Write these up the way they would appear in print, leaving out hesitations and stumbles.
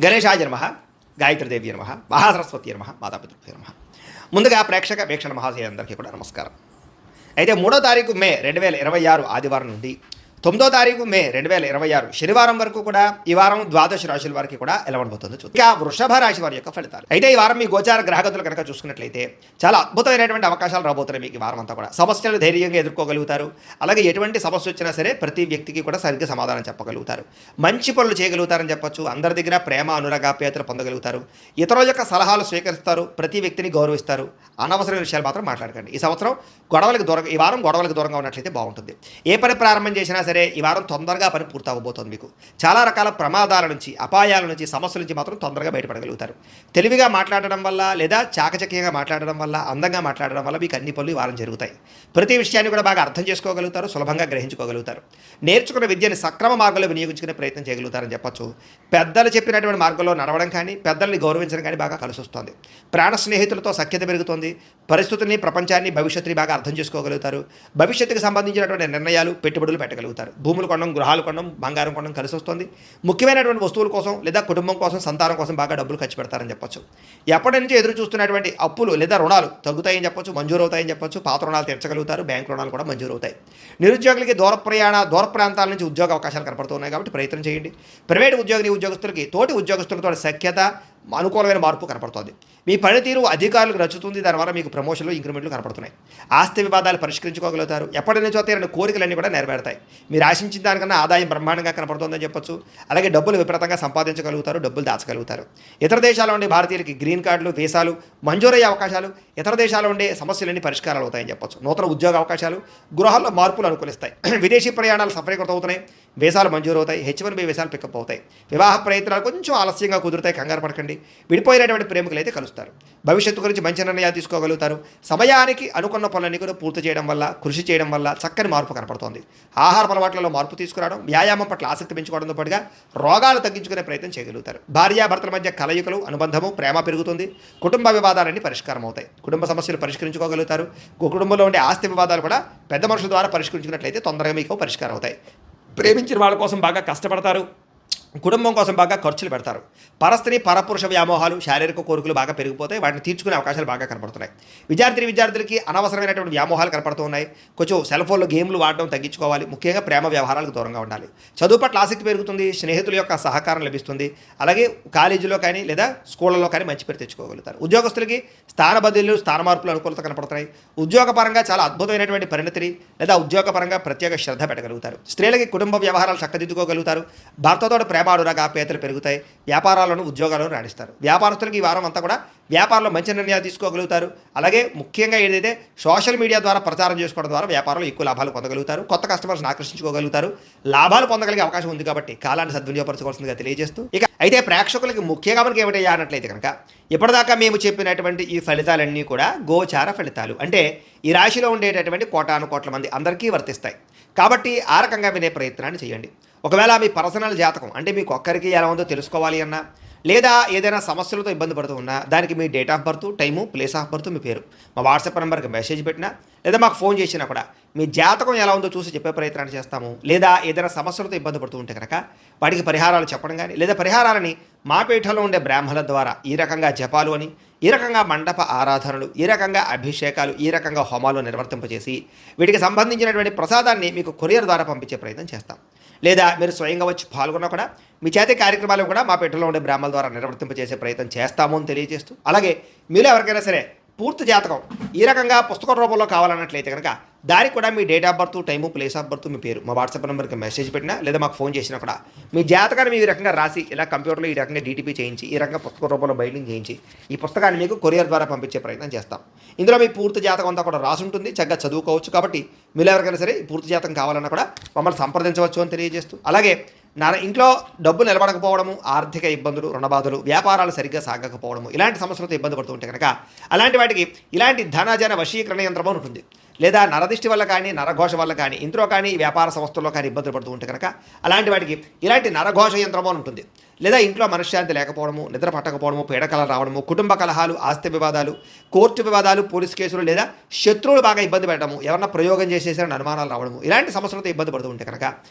గణేశాయ నమః, గాయత్రీదేవి నమః, మహాసరస్వతి నమః, మాతాపితృభ్యో నమః. ముందుగా ప్రేక్షక వీక్షణ మహాశయులందరికీ కూడా నమస్కారం. అయితే 3వ తారీఖు మే 2026 ఆదివారం నుండి 9వ తారీఖు మే 2026 శనివారం వరకు కూడా ఈ వారం ద్వాదశ రాశుల వారికి కూడా ఎలా ఉండబోతుందో చూద్దాం. ఇక వృషభ రాశి వారి యొక్క ఫలితాలు. అయితే ఈ వారం మీ గోచార గ్రహగతులు కనుక చూసుకున్నట్లయితే చాలా అద్భుతమైనటువంటి అవకాశాలు రాబోతున్నాయి. మీకు ఈ వారం అంతా కూడా సమస్యలు ధైర్యంగా ఎదుర్కోగలుగుతారు. అలాగే ఎటువంటి సమస్య వచ్చినా సరే ప్రతి వ్యక్తికి కూడా సరిగ్గా సమాధానం చెప్పగలుగుతారు. మంచి పనులు చేయగలుగుతారని చెప్పొచ్చు. అందరి దగ్గర ప్రేమ అనురాగాప్యాయతలు పొందగలుగుతారు. ఇతరుల యొక్క సలహాలు స్వీకరిస్తారు. ప్రతి వ్యక్తిని గౌరవిస్తారు. అనవసరమైన విషయాలు మాత్రం మాట్లాడకండి. ఈ సంవత్సరం ఈ వారం గొడవలకు దూరంగా ఉన్నట్లయితే బాగుంటుంది. ఏ పని ప్రారంభం చేసినా సరే ఈ వారం తొందరగా పని పూర్తవబోతోంది. మీకు చాలా రకాల ప్రమాదాల నుంచి, అపాయాల నుంచి, సమస్యల నుంచి మాత్రం తొందరగా బయటపడగలుగుతారు. తెలివిగా మాట్లాడడం వల్ల లేదా చాకచక్యంగా మాట్లాడడం వల్ల, అందంగా మాట్లాడడం వల్ల మీకు అన్ని పనులు ఈ వారం జరుగుతాయి. ప్రతి విషయాన్ని కూడా బాగా అర్థం చేసుకోగలుగుతారు. సులభంగా గ్రహించుకోగలుగుతారు. నేర్చుకున్న విద్యని సక్రమ మార్గంలో వినియోగించుకునే ప్రయత్నం చేయగలుగుతారని చెప్పొచ్చు. పెద్దలు చెప్పినటువంటి మార్గంలో నడవడం కానీ, పెద్దల్ని గౌరవించడం కానీ బాగా కలిసి వస్తుంది. ప్రాణ స్నేహితులతో సఖ్యత పెరుగుతుంది. పరిస్థితుల్ని, ప్రపంచాన్ని, భవిష్యత్తుని బాగా అర్థం చేసుకోగలుగుతారు. భవిష్యత్తుకు సంబంధించినటువంటి నిర్ణయాలు, పెట్టుబడులు పెట్టగలుగుతారు. భూములు కొనడం, గృహాలు కొనడం, బంగారం కొనడం కలిసి వస్తుంది. ముఖ్యమైనటువంటి వస్తువుల కోసం లేదా కుటుంబం కోసం, సంతానం కోసం బాగా డబ్బులు ఖర్చు పెడతారని చెప్పొచ్చు. ఎప్పటి నుంచి ఎదురు చూస్తున్నటువంటి అప్పులు లేదా రుణాలు తగ్గుతాయని చెప్పొచ్చు, మంజూరు అవుతాయని చెప్పొచ్చు. పాత రుణాలు తీర్చగలుగుతారు. బ్యాంకు రుణాలు కూడా మంజూరు అవుతాయి. నిరుద్యోగులకి దూర ప్రాంతాల నుంచి ఉద్యోగ అవకాశాలు కనపడుతున్నాయి కాబట్టి ప్రయత్నం చేయండి. ప్రైవేటు ఉద్యోగులకి తోటి ఉద్యోగస్తులతో సఖ్యత, అనుకూలమైన మార్పు కనపడుతుంది. మీ పనితీరు అధికారులకు నచ్చుతుంది. దానివల్ల మీకు ప్రమోషన్లు, ఇంక్రిమెంట్లు కనపడుతున్నాయి. ఆస్తి వివాదాలు పరిష్కరించుకోగలుగుతారు. ఎప్పటి నుంచో తీరని కోరికలన్నీ కూడా నెరవేరుతాయి. మీరు ఆశించిన దానికన్నా ఆదాయం బ్రహ్మాండంగా కనపడుతుందని చెప్పొచ్చు. అలాగే డబ్బులు విపరీతంగా సంపాదించగలుగుతారు. డబ్బులు దాచగలుగుతారు. ఇతర దేశాల్లో ఉండే భారతీయులకి గ్రీన్ కార్డులు, వీసాలు మంజూరయ్యే అవకాశాలు, ఇతర దేశాల్లో ఉండే సమస్యలన్నీ పరిష్కారాలు అవుతాయని చెప్పొచ్చు. నూతన ఉద్యోగ అవకాశాలు, గృహాల్లో మార్పులు అనుకూలిస్తాయి. విదేశీ ప్రయాణాలు సఫలీకృతం అవుతున్నాయి. వీసాలు మంజూరు అవుతాయి. H1B వీసాలు పికప్ అవుతాయి. వివాహ ప్రయత్నాలు కొంచెం ఆలస్యంగా కుదురుతాయి. కంగారు పడకండి. విడిపోయినటువంటి ప్రేమికులు అయితే కలుస్తారు. భవిష్యత్తు గురించి మంచి నిర్ణయాలు తీసుకోగలుగుతారు. సమయానికి అనుకున్న పనులన్నీ కూడా పూర్తి చేయడం వల్ల, కృషి చేయడం వల్ల చక్కని మార్పు కనపడుతోంది. ఆహార అలవాట్లలో మార్పు తీసుకురావడం, వ్యాయామం పట్ల ఆసక్తి పెంచుకోవడంతో పాటుగా రోగాలు తగ్గించుకునే ప్రయత్నం చేయగలుగుతారు. భార్యాభర్తల మధ్య కలయికలు, అనుబంధము, ప్రేమ పెరుగుతుంది. కుటుంబ వివాదాలన్నీ పరిష్కారం అవుతాయి. కుటుంబ సమస్యలు పరిష్కరించుకోగలుగుతారు. కుటుంబంలో ఉండే ఆస్తి వివాదాలు కూడా పెద్ద మనుషుల ద్వారా పరిష్కరించుకున్నట్లయితే తొందరగా మీకు పరిష్కారం అవుతాయి. ప్రేమించిన వాళ్ళ కోసం బాగా కష్టపడతారు. కుటుంబం కోసం బాగా ఖర్చులు పెడతారు. పరస్త్రీ పరపురుష వ్యామోహాలు, శారీరక కోరికలు బాగా పెరిగిపోతాయి. వాటిని తీర్చుకునే అవకాశాలు బాగా కనపడుతున్నాయి. విద్యార్థులకి అనవసరమైనటువంటి వ్యామోహాలు కనపడుతూ ఉన్నాయి. కొంచెం సెల్ ఫోన్లో గేమ్లు వాడడం తగ్గించుకోవాలి. ముఖ్యంగా ప్రేమ వ్యవహారాలకు దూరంగా ఉండాలి. చదువు పట్ల ఆసక్తి పెరుగుతుంది. స్నేహితుల యొక్క సహకారం లభిస్తుంది. అలాగే కాలేజీలో కానీ లేదా స్కూళ్ళలో కానీ మంచి పేరు తెచ్చుకోగలుగుతారు. ఉద్యోగస్తులకి స్థాన బదిలీలు, స్థాన మార్పులు అనుకూలత కనపడుతున్నాయి. ఉద్యోగపరంగా చాలా అద్భుతమైనటువంటి పరిణతిని లేదా ఉద్యోగపరంగా ప్రత్యేక శ్రద్ధ పెట్టగలుగుతారు. స్త్రీలకి కుటుంబ వ్యవహారాలు చక్కదిద్దుకోగలుగుతారు. భర్తతో ప్రేమ అనురాగాప్యాయతలు పెరుగుతాయి. వ్యాపారాలను, ఉద్యోగాలను రాణిస్తారు. వ్యాపారస్తులకి ఈ వారం అంతా కూడా వ్యాపారంలో మంచి నిర్ణయాలు తీసుకోగలుగుతారు. అలాగే ముఖ్యంగా ఏదైతే సోషల్ మీడియా ద్వారా ప్రచారం చేసుకోవడం ద్వారా వ్యాపారంలో ఎక్కువ లాభాలు పొందగలుగుతారు. కొత్త కస్టమర్స్ని ఆకర్షించుకోగలుగుతారు. లాభాలు పొందగలిగే అవకాశం ఉంది కాబట్టి కాలాన్ని సద్వినియోగపరచుకోవాల్సిందిగా తెలియజేస్తూ అయితే ప్రేక్షకులకి ముఖ్యంగా మనకి ఏమిటయ్యా అన్నట్లయితే కనుక ఇప్పటిదాకా మేము చెప్పినటువంటి ఈ ఫలితాలన్నీ కూడా గోచార ఫలితాలు. అంటే ఈ రాశిలో ఉండేటటువంటి కోటాను కోట్ల మంది అందరికీ వర్తిస్తాయి. కాబట్టి ఆ రకంగా వినే ప్రయత్నాన్ని చేయండి. ఒకవేళ మీ పర్సనల్ జాతకం అంటే మీకు ఒక్కరికి ఎలా ఉందో తెలుసుకోవాలి అన్నా, లేదా ఏదైనా సమస్యలతో ఇబ్బంది పడుతూ ఉన్నా దానికి మీ date of birth, time, place of birth, మీ పేరు మా వాట్సాప్ నెంబర్కి మెసేజ్ పెట్టినా లేదా మాకు ఫోన్ చేసినా కూడా మీ జాతకం ఎలా ఉందో చూసి చెప్పే ప్రయత్నాన్ని చేస్తాము. లేదా ఏదైనా సమస్యలతో ఇబ్బంది పడుతూ ఉంటే కనుక వాటికి పరిహారాలు చెప్పడం కానీ, లేదా పరిహారాలని మా పీఠంలో ఉండే బ్రాహ్మణుల ద్వారా ఈ రకంగా జపాలు అని, ఈ రకంగా మండప ఆరాధనలు, ఈ రకంగా అభిషేకాలు, ఈ రకంగా హోమాలు నిర్వర్తింపజేసి వీటికి సంబంధించినటువంటి ప్రసాదాన్ని మీకు కొరియర్ ద్వారా పంపించే ప్రయత్నం చేస్తాం. లేదా మీరు స్వయంగా వచ్చి పాల్గొన్నా కూడా మీ చేతి కార్యక్రమాలు కూడా మా పీఠంలో ఉండే బ్రాహ్మణుల ద్వారా నిర్వర్తింపజేసే ప్రయత్నం చేస్తాము అని తెలియజేస్తూ, అలాగే మీరు ఎవరికైనా సరే పూర్తి జాతకం ఈ రకంగా పుస్తక రూపంలో కావాలన్నట్లయితే కనుక దానికి కూడా మీ date of birth, time, place of birth, మీ పేరు మా వాట్సాప్ నెంబర్కి మెసేజ్ పెట్టినా లేదా మాకు ఫోన్ చేసినా కూడా మీ జాతకాన్ని మీ రకంగా రాసి ఇలా కంప్యూటర్లో ఈ రకంగా DTP చేయించి ఈ రకంగా పుస్తక రూపంలో బైండింగ్ చేయించి ఈ పుస్తకాన్ని మీకు కొరియర్ ద్వారా పంపించే ప్రయత్నం చేస్తాం. ఇందులో మీ పూర్తి జాతకం అంతా కూడా రాసి ఉంటుంది. చక్కగా చదువుకోవచ్చు. కాబట్టి మీరు ఎవరికైనా సరే పూర్తి జాతకం కావాలన్నా కూడా మమ్మల్ని సంప్రదించవచ్చు అని తెలియజేస్తూ, అలాగే ఇంట్లో డబ్బు నిలబడకపోవడము, ఆర్థిక ఇబ్బందులు, రుణబాధలు, వ్యాపారాలు సరిగ్గా సాగకపోవడము, ఇలాంటి సమస్యలతో ఇబ్బంది పడుతూ ఉంటే కనుక అలాంటి వాటికి ఇలాంటి ధనజన వశీకరణ యంత్రము ఉంటుంది. లేదా నరదిష్టి వల్ల కానీ, నరఘోష వల్ల కానీ, ఇంట్లో కానీ, వ్యాపార సంస్థల్లో కానీ ఇబ్బందులు పడుతూ ఉంటే కనుక అలాంటి వాటికి ఇలాంటి నరఘోష యంత్రము ఉంటుంది. లేదా ఇంట్లో మనశ్శాంతి లేకపోవడము, నిద్ర పట్టకపోవడము, పీడకలలు రావడము, కుటుంబ కలహాలు, ఆస్తి వివాదాలు, కోర్టు వివాదాలు, పోలీస్ కేసులు లేదా శత్రువులు బాగా ఇబ్బంది పెట్టడము, ఎవరన్నా ప్రయోగం చేసేసారని అనుమానాలు రావడము, ఇలాంటి సమస్యలతో ఇబ్బంది పడుతూ ఉంటే కనుక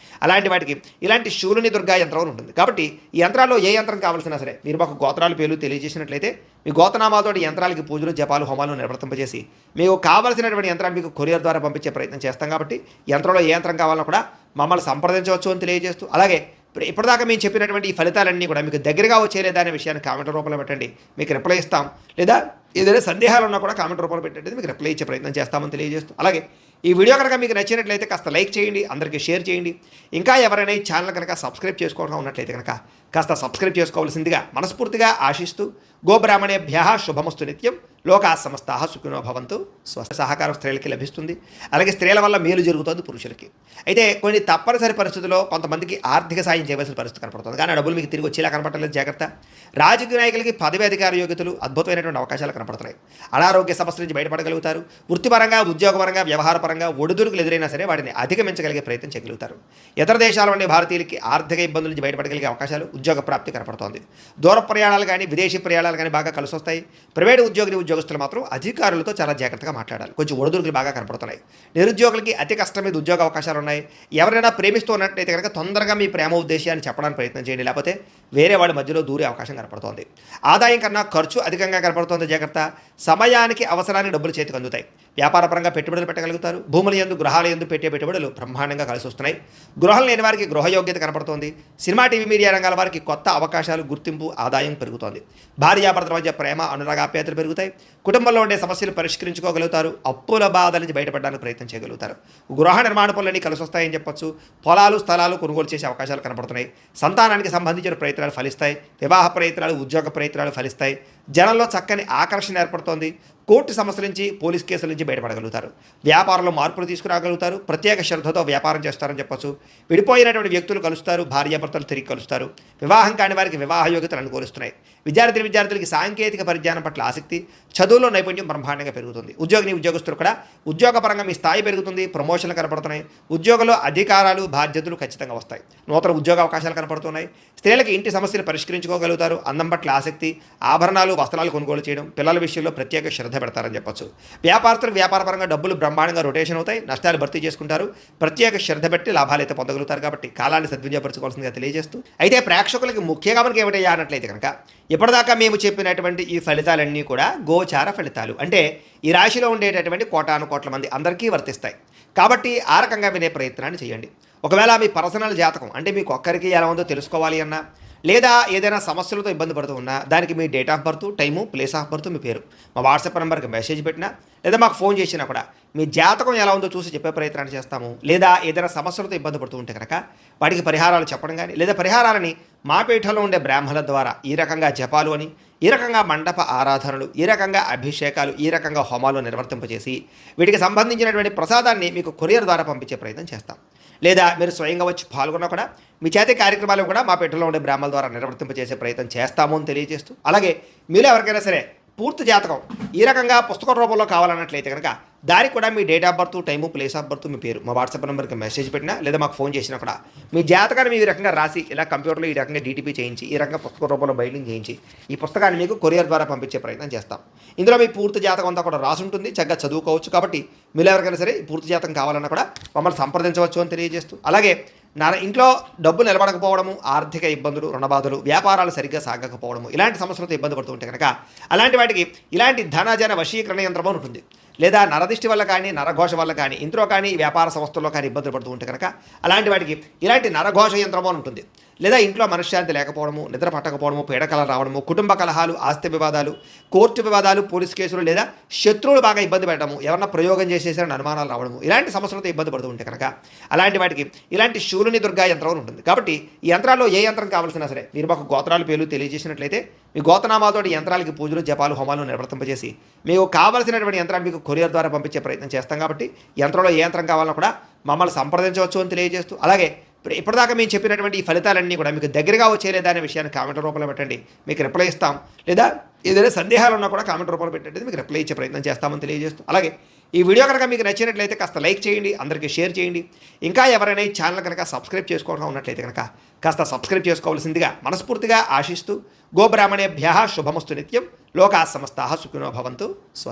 అలాంటి వాటికి ఇలాంటి శూలుని దుర్గా యంత్రం అని ఉంటుంది. కాబట్టి ఈ యంత్రాల్లో ఏ యంత్రం కావాల్సినా సరే మీరు మాకు గోత్రాలు పేర్లు తెలియజేసినట్లయితే మీ గోతనామాతో యంత్రాలకి పూజలు, జపాలు, హోమాలు నిర్వర్తింపజేసి మీకు కావాల్సినటువంటి యంత్రాన్ని మీకు కొరియర్ ద్వారా పంపించే ప్రయత్నం చేస్తాం. కాబట్టి యంత్రంలో ఏ యంత్రం కావాలన్నా కూడా మమ్మల్ని సంప్రదించవచ్చు అని తెలియజేస్తూ, అలాగే ఇప్పటిదాకా మేము చెప్పినటువంటి ఈ ఫలితాలన్నీ కూడా మీకు దగ్గరగా వచ్చేలేదా అనే విషయాన్ని కామెంట్ రూపంలో పెట్టండి, మీకు రిప్లై ఇస్తాం. లేదా ఏదైనా సందేహాలు ఉన్నా కూడా కామెంట్ రూపంలో పెట్టండి, మీకు రిప్లై ఇచ్చే ప్రయత్నం చేస్తామని తెలియజేస్తూ, అలాగే ఈ వీడియో కనుక మీకు నచ్చినట్లయితే కాస్త లైక్ చేయండి, అందరికీ షేర్ చేయండి. ఇంకా ఎవరైనా ఈ ఛానల్ కనుక సబ్స్క్రైబ్ చేసుకోవడం ఉన్నట్లయితే కనుక కాస్త సబ్స్క్రైబ్ చేసుకోవాల్సిందిగా మనస్ఫూర్తిగా ఆశిస్తూ, గోబ్రాహ్మణేభ్యః శుభమస్తు నిత్యం, లోకా సమస్తాః సుఖినో భవంతు. స్వస్థ సహకారం స్త్రీలకి లభిస్తుంది, అలాగే స్త్రీల వల్ల మేలు జరుగుతుంది పురుషులకి. అయితే కొన్ని తప్పనిసరి పరిస్థితుల్లో కొంతమందికి ఆర్థిక సాయం చేయవలసిన పరిస్థితి కనపడుతుంది, కానీ డబ్బులు మీకు తిరిగి వచ్చేలా కనపడలేదు, జాగ్రత్త. రాజకీయ నాయకులకి పదవి అధికార యోగ్యతలు, అద్భుతమైనటువంటి అవకాశాలు కనపడుతున్నాయి. అనారోగ్య సమస్యల నుంచి బయటపడగలుగుతారు. వృత్తిపరంగా, ఉద్యోగపరంగా, వ్యవహారపరంగా ఒడిదుడుకులు ఎదురైనా సరే వాటిని అధిగమించగలిగే ప్రయత్నం చేయగలుగుతారు. ఇతర దేశాల నుండి భారతీయులకి ఆర్థిక ఇబ్బందుల నుంచి బయటపడగలిగే అవకాశాలు, ఉద్యోగ ప్రాప్తి కనపడుతోంది. దూర ప్రయాణాలు కానీ, విదేశీ ప్రయాణాలు కానీ బాగా కలిసి వస్తాయి. ప్రైవేటు ఉద్యోగులు మాత్రం అధికారులతో చాలా జాగ్రత్తగా మాట్లాడాలి, కొంచెం ఒడిదుడుకులు బాగా కనపడుతున్నాయి. నిరుద్యోగులకి అతి కష్టం మీద ఉద్యోగ అవకాశాలు ఉన్నాయి. ఎవరైనా ప్రేమిస్తూ ఉన్నట్లయితే కనుక తొందరగా మీ ప్రేమ ఉద్దేశాన్ని చెప్పడానికి ప్రయత్నం చేయండి, లేకపోతే వేరే వాళ్ళ మధ్యలో దూరే అవకాశం కనపడుతోంది. ఆదాయం కన్నా ఖర్చు అధికంగా కనపడుతోంది, జాగ్రత్త. సమయానికి అవసరానికి డబ్బులు చేతికి అందుతాయి. వ్యాపారపరంగా పెట్టుబడులు పెట్టగలుగుతారు. భూముల యందు, గృహాల యందు పెట్టే పెట్టుబడులు బ్రహ్మాండంగా కలిసి వస్తున్నాయి. గృహం లేని వారికి గృహయోగ్యత కనపడుతోంది. సినిమా, టీవీ, మీడియా రంగాల వారికి కొత్త అవకాశాలు, గుర్తింపు, ఆదాయం పెరుగుతోంది. భార్యాభర్తల మధ్య ప్రేమ, అనురాగాప్యాయతలు పెరుగుతాయి. కుటుంబంలో ఉండే సమస్యలు పరిష్కరించుకోగలుగుతారు. అప్పుల బాధల నుంచి బయటపడడానికి ప్రయత్నం చేయగలుగుతారు. గృహ నిర్మాణ పనులన్నీ కలిసి వస్తాయని చెప్పొచ్చు. పొలాలు, స్థలాలు కొనుగోలు చేసే అవకాశాలు కనపడుతున్నాయి. సంతానానికి సంబంధించిన ప్రయత్నాలు ఫలిస్తాయి. వివాహ ప్రయత్నాలు, ఉద్యోగ ప్రయత్నాలు ఫలిస్తాయి. జనంలో చక్కని ఆకర్షణ ఏర్పడుతోంది. కోర్టు సమస్యల నుంచి, పోలీస్ కేసుల నుంచి బయటపడగలుగుతారు. వ్యాపారంలో మార్పులు తీసుకురాగలుగుతారు. ప్రత్యేక శ్రద్ధతో వ్యాపారం చేస్తారని చెప్పొచ్చు. విడిపోయినటువంటి వ్యక్తులు కలుస్తారు. భార్యాభర్తలు తిరిగి కలుస్తారు. వివాహం కాని వారికి వివాహ యోగ్యతలు అనుకూలిస్తున్నాయి. విద్యార్థులకి సాంకేతిక పరిజ్ఞానం పట్ల ఆసక్తి, చదువులో నైపుణ్యం బ్రహ్మాండంగా పెరుగుతుంది. ఉద్యోగస్తులు కూడా ఉద్యోగపరంగా మీ స్థాయి పెరుగుతుంది. ప్రమోషన్లు కనపడుతున్నాయి. ఉద్యోగంలో అధికారాలు, బాధ్యతలు ఖచ్చితంగా వస్తాయి. నూతన ఉద్యోగ అవకాశాలు కనపడుతున్నాయి. స్త్రీలకి ఇంటి సమస్యలు పరిష్కరించుకోగలుగుతారు. అందం పట్ల ఆసక్తి, ఆభరణాలు, వస్త్రాలు కొనుగోలు చేయడం, పిల్లల విషయంలో ప్రత్యేక శ్రద్ధ పెడతారని చెప్పొచ్చు. వ్యాపారస్తులకు వ్యాపారపరంగా డబ్బులు బ్రహ్మాండంగా రొటేషన్ అవుతాయి. నష్టాలు భర్తీ చేసుకుంటారు. ప్రత్యేక శ్రద్ధ పెట్టి లాభాలు అయితే పొందగలుగుతారు. కాబట్టి కాలాన్ని సద్వినియోగపరచుకోవాల్సిందిగా తెలియజేస్తూ, అయితే ప్రేక్షకులకి ముఖ్యంగా మనకి ఏమిటయ్యా అన్నట్లయితే కనుక ఇప్పటిదాకా మేము చెప్పినటువంటి ఈ ఫలితాలన్నీ కూడా గోచార ఫలితాలు, అంటే ఈ రాశిలో ఉండేటటువంటి కోటాను కోట్ల మంది అందరికీ వర్తిస్తాయి. కాబట్టి ఆ రకంగా వినే ప్రయత్నాన్ని చేయండి. ఒకవేళ మీ పర్సనల్ జాతకం, అంటే మీకు ఒక్కరికి ఎలా ఉందో తెలుసుకోవాలి అన్నా, లేదా ఏదైనా సమస్యలతో ఇబ్బంది పడుతూ ఉన్నా, దానికి మీ date of birth, time, place of birth, మీ పేరు మా వాట్సాప్ నెంబర్కి మెసేజ్ పెట్టినా, లేదా మాకు ఫోన్ చేసినా కూడా మీ జాతకం ఎలా ఉందో చూసి చెప్పే ప్రయత్నాన్ని చేస్తాము. లేదా ఏదైనా సమస్యలతో ఇబ్బంది పడుతూ ఉంటే కనుక వాటికి పరిహారాలు చెప్పడం కానీ, లేదా పరిహారాలని మా పీఠంలో ఉండే బ్రాహ్మణుల ద్వారా ఈ రకంగా జపాలు అని, ఈ రకంగా మండప ఆరాధనలు, ఈ రకంగా అభిషేకాలు, ఈ రకంగా హోమాలు నిర్వర్తింపజేసి వీటికి సంబంధించినటువంటి ప్రసాదాన్ని మీకు కొరియర్ ద్వారా పంపించే ప్రయత్నం చేస్తాం. లేదా మీరు స్వయంగా వచ్చి పాల్గొన్నా కూడా మీ చేతి కార్యక్రమాలు కూడా మా పీఠంలో ఉండే బ్రాహ్మణుల ద్వారా నిర్వర్తింపజేసే ప్రయత్నం చేస్తాము అని తెలియజేస్తూ, అలాగే మీరు ఎవరికైనా సరే పూర్తి జాతకం ఈ రకంగా పుస్తక రూపంలో కావాలన్నట్లయితే కనుక దానికి కూడా మీ date of birth, time, place of birth, మీ పేరు మా వాట్సాప్ నెంబర్కి మెసేజ్ పెట్టినా, లేదా మాకు ఫోన్ చేసినా కూడా మీ జాతకాన్ని ఈ రకంగా రాసి ఇలా కంప్యూటర్లో ఈ రకంగా డీటీపీ చేయించి, ఈ రకంగా పుస్తక రూపంలో బైండింగ్ చేయించి ఈ పుస్తకాన్ని మీకు కొరియర్ ద్వారా పంపించే ప్రయత్నం చేస్తాం. ఇందులో మీ పూర్తి జాతకం అంతా కూడా రాసి ఉంటుంది, చక్కగా చదువుకోవచ్చు. కాబట్టి మీరు ఎవరికైనా సరే పూర్తి జాతకం కావాలన్నా కూడా మమ్మల్ని సంప్రదించవచ్చు అని తెలియజేస్తూ, అలాగే ఇంట్లో డబ్బు నిలబడకపోవడము, ఆర్థిక ఇబ్బందులు, రుణబాధలు, వ్యాపారాలు సరిగ్గా సాగకపోవడము, ఇలాంటి సమస్యలతో ఇబ్బంది పడుతూ ఉంటే కనుక అలాంటి వాటికి ఇలాంటి ధనజన వశీకరణ యంత్రం ఉంటుంది. లేదా నరదిష్టి వల్ల కానీ, నరఘోష వల్ల కానీ, ఇంట్లో కానీ, వ్యాపార సంస్థల్లో కానీ ఇబ్బందులు పడుతూ ఉంటే కనుక అలాంటి వాటికి ఇలాంటి నరఘోష యంత్రం అని ఉంటుంది. లేదా ఇంట్లో మనశ్శాంతి లేకపోవడము, నిద్ర పట్టకపోవడము, పీడకలలు రావడము, కుటుంబ కలహాలు, ఆస్తి వివాదాలు, కోర్టు వివాదాలు, పోలీస్ కేసులు లేదా శత్రువులు బాగా ఇబ్బంది పెట్టడము, ఎవరన్నా ప్రయోగం చేసేసారని అనుమానాలు రావడము, ఇలాంటి సమస్యలతో ఇబ్బంది పడుతూ ఉంటే కనుక అలాంటి వాటికి ఇలాంటి శూలుని దుర్గా యంత్రం అని ఉంటుంది. కాబట్టి ఈ యంత్రాల్లో ఏ యంత్రం కావాల్సినా సరే మీరు మాకు గోత్రాలు పేర్లు తెలియజేసినట్లయితే మీ గోతనామాతో యంత్రాలకి పూజలు, జపాలు, హోమాలు నిర్వర్తింపజేసి మీకు కావాల్సినటువంటి యంత్రాన్ని మీకు కొరియర్ ద్వారా పంపించే ప్రయత్నం చేస్తాం. కాబట్టి యంత్రంలో ఏ యంత్రం కావాలన్నా కూడా మమ్మల్ని సంప్రదించవచ్చు అని తెలియజేస్తూ, అలాగే ఇప్పటిదాకా మేము చెప్పినటువంటి ఈ ఫలితాలన్నీ కూడా మీకు దగ్గరగా వచ్చేలేదా అనే విషయాన్ని కామెంట్ రూపంలో పెట్టండి, మీకు రిప్లై ఇస్తాం. లేదా ఏదైనా సందేహాలు ఉన్నా కూడా కామెంట్ రూపంలో పెట్టండి, మీకు రిప్లై ఇచ్చే ప్రయత్నం చేస్తామని తెలియజేస్తూ, అలాగే ఈ వీడియో కనుక మీకు నచ్చినట్లయితే కాస్త లైక్ చేయండి, అందరికీ షేర్ చేయండి. ఇంకా ఎవరైనా ఈ ఛానల్ కనుక సబ్స్క్రైబ్ చేసుకోవడం ఉన్నట్లయితే కనుక కాస్త సబ్స్క్రైబ్ చేసుకోవాల్సిందిగా మనస్ఫూర్తిగా ఆశిస్తూ గోబ్రాహ్మణేభ్యः శుభమస్తు నిత్యం. లోకాः సమస్తాः సుఖినో భవంతు. స్వస్తి.